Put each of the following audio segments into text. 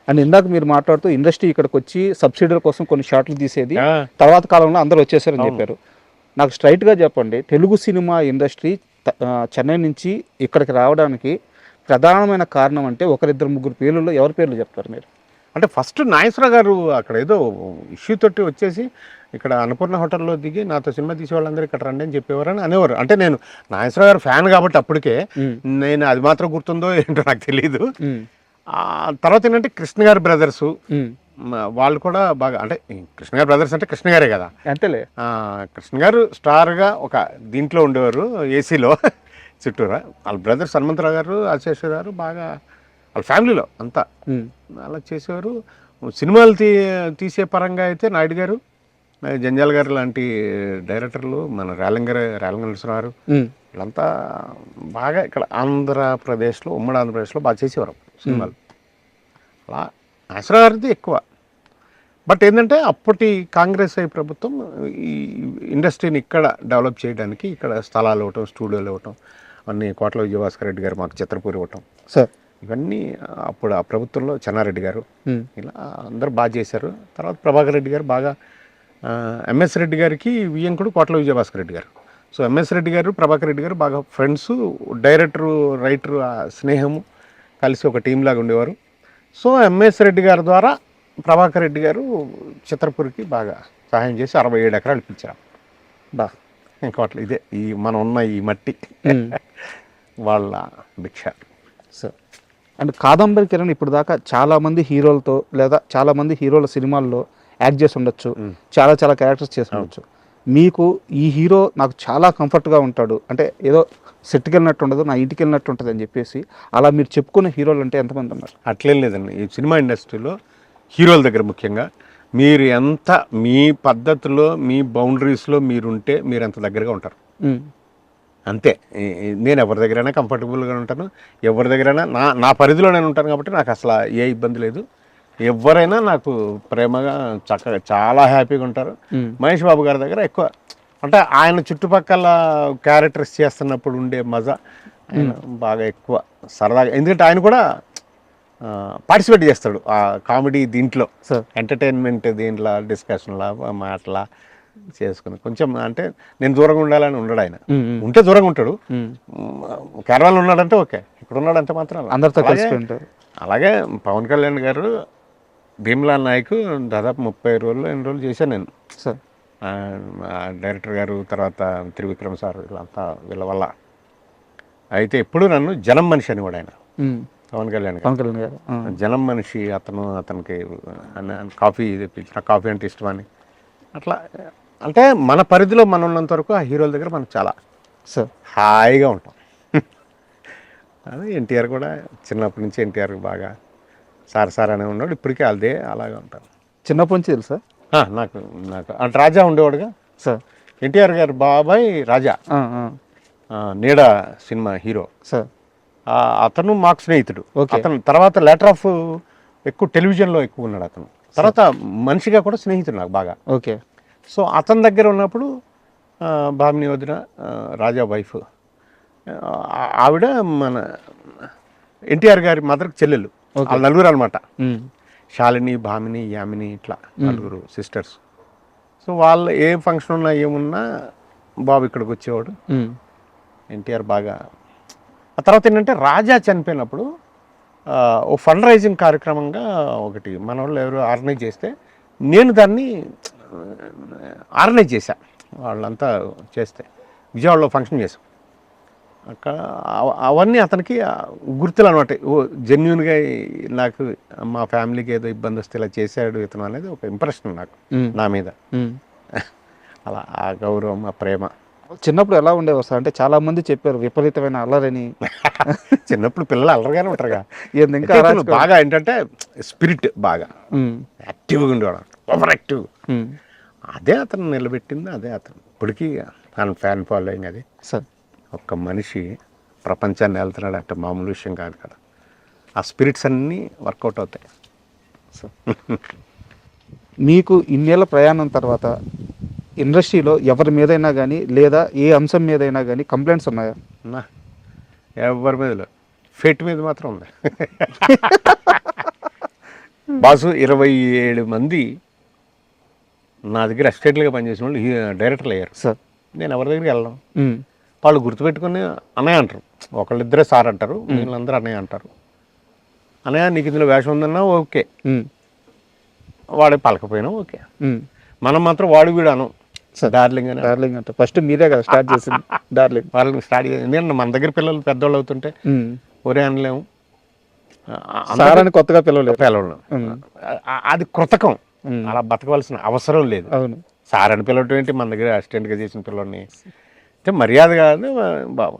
And ఇందాక మీరు మాట్లాడుతూ ఇండస్ట్రీ ఇక్కడికి వచ్చి సబ్సిడీల కోసం కొన్ని షాట్లు తీసేది, తర్వాత కాలంలో అందరూ వచ్చేసారని చెప్పారు. నాకు స్ట్రైట్గా చెప్పండి, తెలుగు సినిమా ఇండస్ట్రీ చెన్నై నుంచి ఇక్కడికి రావడానికి ప్రధానమైన కారణం అంటే ఒకరిద్దరు ముగ్గురు పేర్లలో ఎవరి పేర్లు చెప్తారు మీరు? అంటే ఫస్ట్ నాగేశ్వరరావు గారు అక్కడ ఏదో ఇష్యూ తోటి వచ్చేసి ఇక్కడ అన్నపూర్ణ హోటల్లో దిగి నాతో సినిమా తీసే వాళ్ళందరూ ఇక్కడ రండి అని చెప్పేవారు అని అనేవారు. అంటే నేను నాగేశ్వరరావు గారు ఫ్యాన్ కాబట్టి అప్పటికే నేను అది మాత్రం గుర్తుందో ఏంటో నాకు తెలియదు. తర్వాత ఏంటంటే కృష్ణ గారి బ్రదర్సు వాళ్ళు కూడా బాగా, అంటే కృష్ణ గారి బ్రదర్స్ అంటే కృష్ణ గారే కదా, అంతేలే. కృష్ణ గారు స్టార్గా ఒక దీంట్లో ఉండేవారు ఏసీలో చుట్టూరా. వాళ్ళ బ్రదర్స్ హనుమంతరావు గారు, ఆశేశ్వర గారు బాగా వాళ్ళ ఫ్యామిలీలో అంతా అలా చేసేవారు. సినిమాలు తీసే పరంగా అయితే నాయుడు గారు, జంజాల్ గారు లాంటి డైరెక్టర్లు, మన రేలంగ నరసింహారావు గారు వీళ్ళంతా బాగా ఇక్కడ ఆంధ్రప్రదేశ్లో, ఉమ్మడి ఆంధ్రప్రదేశ్లో బాగా చేసేవారు సినిమాలు. అలా నాగేశ్వరరావు గారిది ఎక్కువ. బట్ ఏంటంటే అప్పటి కాంగ్రెస్ ప్రభుత్వం ఈ ఇండస్ట్రీని ఇక్కడ డెవలప్ చేయడానికి ఇక్కడ స్థలాలు ఇవ్వటం, స్టూడియోలు ఇవ్వటం, అన్నీ కోట్ల విజయభాస్కర్ రెడ్డి గారు మాకు చిత్రపూరి ఇవ్వటం సార్, ఇవన్నీ అప్పుడు ఆ ప్రభుత్వంలో చెన్నారెడ్డి గారు ఇలా అందరూ బాగా చేశారు. తర్వాత ప్రభాకర్ రెడ్డి గారు బాగా, ఎంఎస్ రెడ్డి గారికి వియ్యంకుడు కోట్ల విజయభాస్కర్ రెడ్డి గారు. సో ఎంఎస్ రెడ్డి గారు, ప్రభాకర్ రెడ్డి గారు బాగా ఫ్రెండ్స్, డైరెక్టరు రైటరు స్నేహము కలిసి ఒక టీం లాగా ఉండేవారు. సో ఎంఎస్ రెడ్డి గారి ద్వారా ప్రభాకర్ రెడ్డి గారు చిత్రపూరికి బాగా సహాయం చేసి 67 ఎకరాలు ఇప్పించారు. బా ఇంకోట్ల ఇదే ఈ మనం ఉన్న ఈ మట్టి వాళ్ళ భిక్ష. సార్, అండ్ కాదంబరి కిరణ్ ఇప్పుడు దాకా చాలామంది హీరోలతో లేదా చాలామంది హీరోల సినిమాల్లో యాక్ట్ చేసి ఉండొచ్చు, చాలా క్యారెక్టర్స్ చేసి ఉండొచ్చు. మీకు ఈ హీరో నాకు చాలా కంఫర్ట్గా ఉంటాడు, అంటే ఏదో సెట్కి వెళ్ళినట్టు ఉండదు, నా ఇంటికి వెళ్ళినట్టు ఉంటుంది అని చెప్పేసి అలా మీరు చెప్పుకున్న హీరోలు అంటే ఎంతమంది ఉన్నారు? అట్లేం లేదండి. ఈ సినిమా ఇండస్ట్రీలో హీరోల దగ్గర ముఖ్యంగా మీరు ఎంత మీ పద్ధతిలో, మీ బౌండరీస్లో మీరుంటే మీరు ఎంత దగ్గరగా ఉంటారు అంతే. నేను ఎవరి దగ్గరైనా కంఫర్టబుల్గా ఉంటాను, ఎవరి దగ్గరైనా నా పరిధిలో నేను ఉంటాను కాబట్టి నాకు అసలు ఏ ఇబ్బంది లేదు. ఎవరైనా నాకు ప్రేమగా చక్కగా చాలా హ్యాపీగా ఉంటారు. మహేష్ బాబు గారి దగ్గర ఎక్కువ, అంటే ఆయన చుట్టుపక్కల క్యారెక్టర్స్ చేస్తున్నప్పుడు ఉండే మజా ఆయన బాగా ఎక్కువ సరదాగా, ఎందుకంటే ఆయన కూడా పార్టిసిపేట్ చేస్తాడు ఆ కామెడీ దీంట్లో, ఎంటర్టైన్మెంట్ దీంట్లో, డిస్కషన్లా మాటలా చేసుకుని కొంచెం, అంటే నేను దూరంగా ఉండాలని ఉండడు ఆయన. ఉంటే దూరంగా ఉంటాడు, కేరళలో ఉన్నాడంటే ఓకే, ఇక్కడ ఉన్నాడంటే మాత్రం అందరితో కలిసి ఉంటారు. అలాగే పవన్ కళ్యాణ్ గారు, భీమ్లా నాయక్ దాదాపు 30 రోజులు ఎన్ని రోజులు చేశాను నేను సార్. డైరెక్టర్ గారు, తర్వాత త్రివిక్రమ్ సార్, వీళ్ళంతా వీళ్ళ వల్ల. అయితే ఎప్పుడు నన్ను జనం మనిషి అని కూడా ఆయన పవన్ కళ్యాణ్ గారు జనం మనిషి, అతనికి కాఫీ తెప్పించిన, కాఫీ అంటే ఇష్టమని అట్లా. అంటే మన పరిధిలో మనం ఉన్నంత వరకు ఆ హీరోల దగ్గర మనం చాలా హాయిగా ఉంటాం. అదే ఎన్టీఆర్ కూడా చిన్నప్పటి నుంచి ఎన్టీఆర్ బాగా సార్ అనే ఉన్నాడు, ఇప్పటికీ అదే అలాగే ఉంటాను. చిన్నప్పటి నుంచి తెలుసా నాకు అంటే రాజా ఉండేవాడుగా సార్, ఎన్టీఆర్ గారు బాబాయ్ రాజా, నీడ సినిమా హీరో సార్, అతను మాకు స్నేహితుడు. అతను తర్వాత లేటర్ ఆఫ్ ఎక్కువ టెలివిజన్లో ఎక్కువ ఉన్నాడు అతను. తర్వాత మనిషిగా కూడా స్నేహితుడు నాకు బాగా. ఓకే. సో అతని దగ్గర ఉన్నప్పుడు భామిని వదిన, రాజా వైఫ్, ఆవిడ మన ఎన్టీఆర్ గారి మదర్కి చెల్లెలు, వాళ్ళ నలుగురు అనమాట. శాలిని, భామిని, యామిని, ఇట్లా నలుగురు సిస్టర్స్. సో వాళ్ళు ఏ ఫంక్షన్ ఉన్నా ఏమున్నా బాబు ఇక్కడికి వచ్చేవాడు. ఎన్టీఆర్ బాగా. ఆ తర్వాత ఏంటంటే రాజా చనిపోయినప్పుడు ఓ ఫండ్ రైజింగ్ కార్యక్రమంగా ఒకటి మన వాళ్ళు ఎవరు ఆర్గనైజ్ చేస్తే నేను దాన్ని ఆర్గనైజ్ చేశా. వాళ్ళంతా చేస్తే విజయవాడలో ఫంక్షన్ చేశాం. అక్కడ అవన్నీ అతనికి గుర్తులు అనమాట. ఓ జెన్యున్గా నాకు మా ఫ్యామిలీకి ఏదో ఇబ్బంది వస్తే ఇలా చేశాడు ఇతను అనేది ఒక ఇంప్రెషన్ నాకు నా మీద. అలా ఆ గౌరవం, ఆ ప్రేమ. చిన్నప్పుడు ఎలా ఉండేవారు సార్? అంటే చాలా మంది చెప్పారు విపరీతమైన అల్లరని. చిన్నప్పుడు పిల్లలు అల్లరిగానే ఉంటారుగా. ఇంకా బాగా ఏంటంటే స్పిరిట్ బాగా యాక్టివ్గా ఉండేవాడు, ఓవర్ యాక్టివ్. అదే అతను నిలబెట్టింది, అదే అతను ఇప్పటికీ ఫ్యాన్ ఫాలోయింగ్. అది సార్, ఒక్క మనిషి ప్రపంచాన్ని వెళ్తున్నాడు అంటే మామూలు విషయం కాదు కదా. ఆ స్పిరిట్స్ అన్నీ వర్కౌట్ అవుతాయి. సో మీకు ఇన్నేళ్ళ ప్రయాణం తర్వాత ఇండస్ట్రీలో ఎవరి మీదైనా కానీ లేదా ఏ అంశం మీదైనా కానీ కంప్లైంట్స్ ఉన్నాయా? ఎవరి మీద, ఫెట్ మీద మాత్రం ఉంది. బాసు 27 మంది నా దగ్గర అసిస్టెంట్లుగా పనిచేసిన వాళ్ళు డైరెక్టర్లు అయ్యారు. సార్. నేను ఎవరి దగ్గరికి వెళ్ళను. వాళ్ళు గుర్తుపెట్టుకుని అన్నయ్య అంటారు. ఒకళ్ళిద్దరే సార్ అంటారు, వీళ్ళందరూ అన్నయ్య అంటారు. అన్నయ్య నీకు ఇందులో వేషం ఉందన్నా ఓకే, వాడే పలకపోయినా ఓకే. మనం మాత్రం వాడు వీడు అనం. డార్లింగ్ అని. డార్లింగ్ అంటే ఫస్ట్ మీరే కదా స్టార్ట్ చేసింది డార్లింగ్. వాళ్ళని స్టార్ట్ చేసి ఎందుకంటే మన దగ్గర పిల్లలు పెద్దవాళ్ళు అవుతుంటే ఒరే అనలేము, సార్ అని కొత్తగా పిలవలేదు. అది కృతకం, అలా బతకవలసిన అవసరం లేదు. అవును. సార్ అని పిలవటం ఏంటి, మన దగ్గర అసిస్టెంట్గా చేసిన పిల్లల్ని అంటే మర్యాద కాదు బాబు.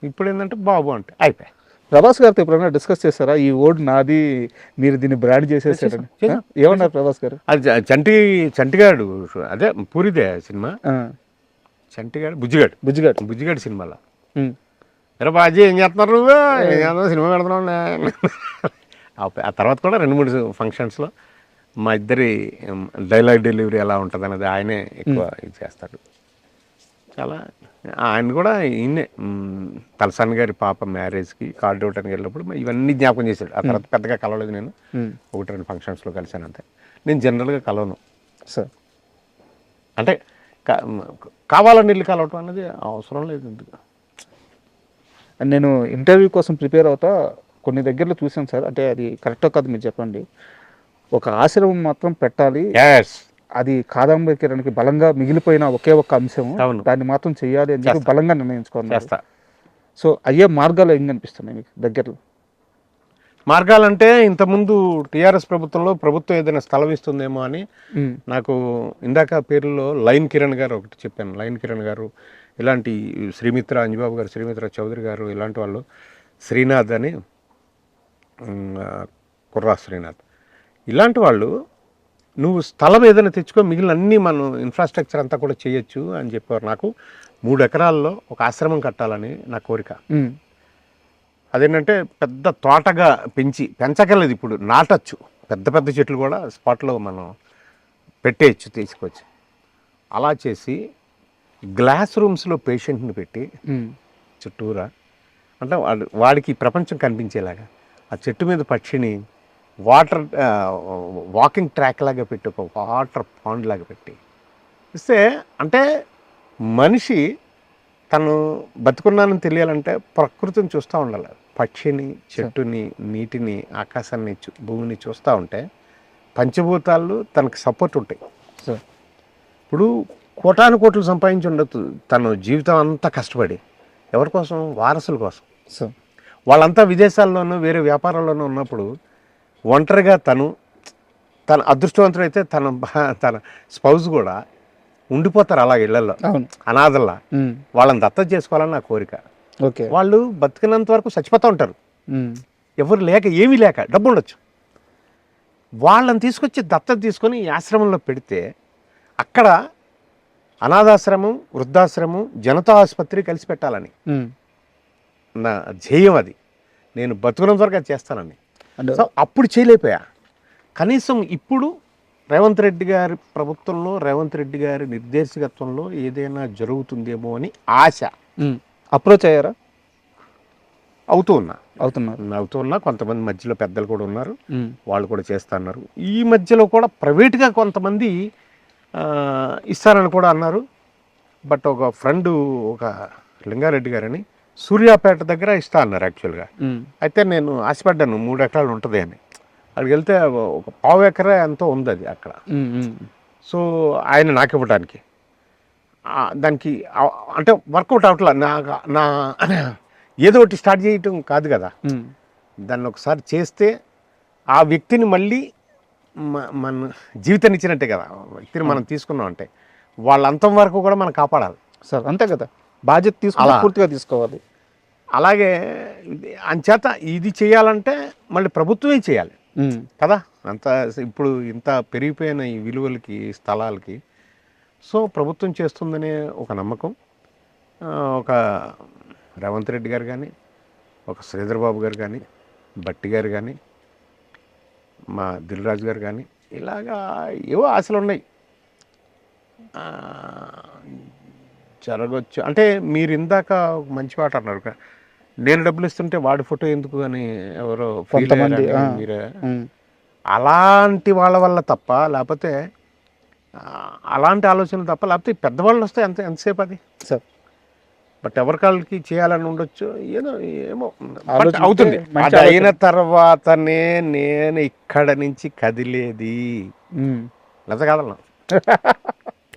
ఇప్పుడు ఏంటంటే బాబు అంటే అయిపోయి. ప్రభాస్ గారితో ఎప్పుడైనా డిస్కస్ చేస్తారా ఈ ఓడ్ నాది, మీరు దీన్ని బ్రాండ్ చేసేసారని? ఏమన్నారు ప్రభాస్ గారు? అది చంటిగాడు, అదే పూరిదే సినిమా, చంటిగాడు బుజ్జిగాడు సినిమాలో ఎరా బాజీ ఏం చేస్తున్నారు నువ్వు, ఏం చేస్తున్నావు, సినిమా పెడుతున్నావు. ఆ తర్వాత కూడా 2-3 ఫంక్షన్స్లో మా ఇద్దరి డైలాగ్ డెలివరీ ఎలా ఉంటుంది అనేది ఆయనే ఎక్కువ ఇది చేస్తాడు. చాలా ఆయన కూడా ఈయనే తలసాని గారి పాప మ్యారేజ్కి కార్డు ఇవ్వడానికి వెళ్ళినప్పుడు ఇవన్నీ జ్ఞాపకం చేశాడు. ఆ తర్వాత పెద్దగా కలవలేదు, నేను 1-2 ఫంక్షన్స్లో కలిశాను అంతే. నేను జనరల్గా కలవను సార్. అంటే కావాలని వెళ్ళి కలవటం అనేది అవసరం లేదు. ఎందుకు నేను ఇంటర్వ్యూ కోసం ప్రిపేర్ అవుతా కొన్ని దగ్గరలో చూసాను సార్, అంటే అది కరెక్టో కాదు మీరు చెప్పండి. ఒక ఆశ్రమం మాత్రం పెట్టాలి, అది కాదంబరి కిరణ్కి బలంగా మిగిలిపోయిన ఒకే ఒక్క అంశం, దాన్ని మాత్రం చెయ్యాలి అని చెప్పి బలంగా నిర్ణయించుకోవాలి. సో అయ్యే మార్గాలు ఏం కనిపిస్తున్నాయి మీకు దగ్గరలో? మార్గాలంటే ఇంతకుముందు టీఆర్ఎస్ ప్రభుత్వం ఏదైనా స్థలం ఇస్తుందేమో అని నాకు ఇందాక పేర్లలో లైన్ కిరణ్ గారు ఒకటి చెప్పాను. లైన్ కిరణ్ గారు, ఇలాంటి శ్రీమిత్ర అంజబాబు గారు, శ్రీమిత్ర చౌదరి గారు, ఇలాంటి వాళ్ళు, శ్రీనాథ్ అని, కుర్రా శ్రీనాథ్, ఇలాంటి వాళ్ళు నువ్వు స్థలం ఏదైనా తెచ్చుకో, మిగిలిన అన్నీ మనం ఇన్ఫ్రాస్ట్రక్చర్ అంతా కూడా చేయొచ్చు అని చెప్పారు. నాకు 3 ఎకరాల్లో ఒక ఆశ్రమం కట్టాలని నా కోరిక. అదేంటంటే పెద్ద తోటగా పెంచగలదు, ఇప్పుడు నాటచ్చు, పెద్ద పెద్ద చెట్లు కూడా స్పాట్లో మనం పెట్టేయచ్చు తీసుకొచ్చి. అలా చేసి గ్లాస్ రూమ్స్లో పేషెంట్ని పెట్టి చుట్టూరా, అంటే వాడికి ప్రపంచం కనిపించేలాగా ఆ చెట్టు మీద పక్షిని వాకింగ్ ట్రాక్ లాగా పెట్టి, ఒక వాటర్ పాండ్ లాగా పెట్టి ఇస్తే, అంటే మనిషి తను బతుకున్నానని తెలియాలంటే ప్రకృతిని చూస్తూ ఉండాలి. పక్షిని, చెట్టుని, నీటిని, ఆకాశాన్ని, భూమిని చూస్తూ ఉంటే పంచభూతాలు తనకు సపోర్ట్ ఉంటాయి. ఇప్పుడు కోట్లు సంపాదించి ఉండొచ్చు తను జీవితం అంతా కష్టపడి, ఎవరి కోసం? వారసుల కోసం. వాళ్ళంతా విదేశాల్లోనూ వేరే వ్యాపారాల్లోనూ ఉన్నప్పుడు ఒంటరిగా తన అదృష్టవంతుడైతే తన స్పౌజ్ కూడా ఉండిపోతారు అలా ఇళ్లలో అనాథల్లా. వాళ్ళని దత్తత చేసుకోవాలని నా కోరిక. వాళ్ళు బతికినంత వరకు చచ్చిపోతూ ఉంటారు, ఎవరు లేక, ఏమీ లేక, డబ్బు ఉండొచ్చు. వాళ్ళని తీసుకొచ్చి దత్తత తీసుకొని ఈ ఆశ్రమంలో పెడితే అక్కడ అనాథాశ్రమం, వృద్ధాశ్రమం, జనతా ఆసుపత్రి కలిసి పెట్టాలని నా ధ్యేయం. అది నేను బతుకున్నంత వరకు అది చేస్తానని. సో అప్పుడు చేయలేకపోయా. కనీసం ఇప్పుడు రేవంత్ రెడ్డి గారి ప్రభుత్వంలో, రేవంత్ రెడ్డి గారి నిర్దేశకత్వంలో ఏదైనా జరుగుతుందేమో అని ఆశ. అప్రోచ్ అయ్యారా? అవుతున్నా. కొంతమంది మధ్యలో పెద్దలు కూడా ఉన్నారు, వాళ్ళు కూడా చేస్తున్నారు. ఈ మధ్యలో కూడా ప్రైవేట్గా కొంతమంది ఇస్తారని కూడా అన్నారు. బట్ ఒక ఫ్రెండ్, ఒక లింగారెడ్డి గారని సూర్యాపేట దగ్గర ఇస్తా అన్నారు యాక్చువల్గా. అయితే నేను ఆశపడ్డాను 3 ఎకరాలు ఉంటుంది అని. అక్కడికి వెళ్తే ఒక 1/2 ఎకరా ఎంతో ఉంది అది అక్కడ. సో ఆయన నాకు ఇవ్వడానికి దానికి అంటే వర్కౌట్ అవట్లా. నా ఏదో ఒకటి స్టార్ట్ చేయటం కాదు కదా, దాన్ని ఒకసారి చేస్తే ఆ వ్యక్తిని మళ్ళీ మన జీవితాన్ని ఇచ్చినట్టే కదా. వ్యక్తిని మనం తీసుకున్నాం అంటే వాళ్ళ అంతం వరకు కూడా మనం కాపాడాలి సార్. అంతే కదా, బాధ్యత తీసుకోవాలి, పూర్తిగా తీసుకోవాలి. అలాగే అంచేత ఇది చేయాలంటే మళ్ళీ ప్రభుత్వమే చేయాలి కదా. అంత ఇప్పుడు ఇంత పెరిగిపోయిన ఈ విలువలకి, స్థలాలకి, సో ప్రభుత్వం చేస్తుందనే ఒక నమ్మకం. ఒక రేవంత్ రెడ్డి గారు కానీ, ఒక శ్రీధర్ బాబు గారు కానీ, భట్టి గారు కానీ, మా దిల్ రాజు గారు కానీ, ఇలాగా ఏవో ఆశలు ఉన్నాయి, జరగవచ్చు. అంటే మీరు ఇందాక మంచి మాట అన్నారు, నేను డబ్బులు ఇస్తుంటే వాడి ఫోటో ఎందుకు అని ఎవరో కొంతమంది. మీరే అలాంటి వాళ్ళ వల్ల తప్ప, లేకపోతే అలాంటి ఆలోచనలు తప్ప, లేకపోతే ఈ పెద్దవాళ్ళు వస్తే ఎంతసేపు అది. సార్ బట్ ఎవరికాళ్ళకి చేయాలని ఉండొచ్చు, ఏమో ఆలోచన అవుతుంది. మంచి అది అయిన తర్వాతనే నేను ఇక్కడ నుంచి కదిలేది, లేదా కదలను.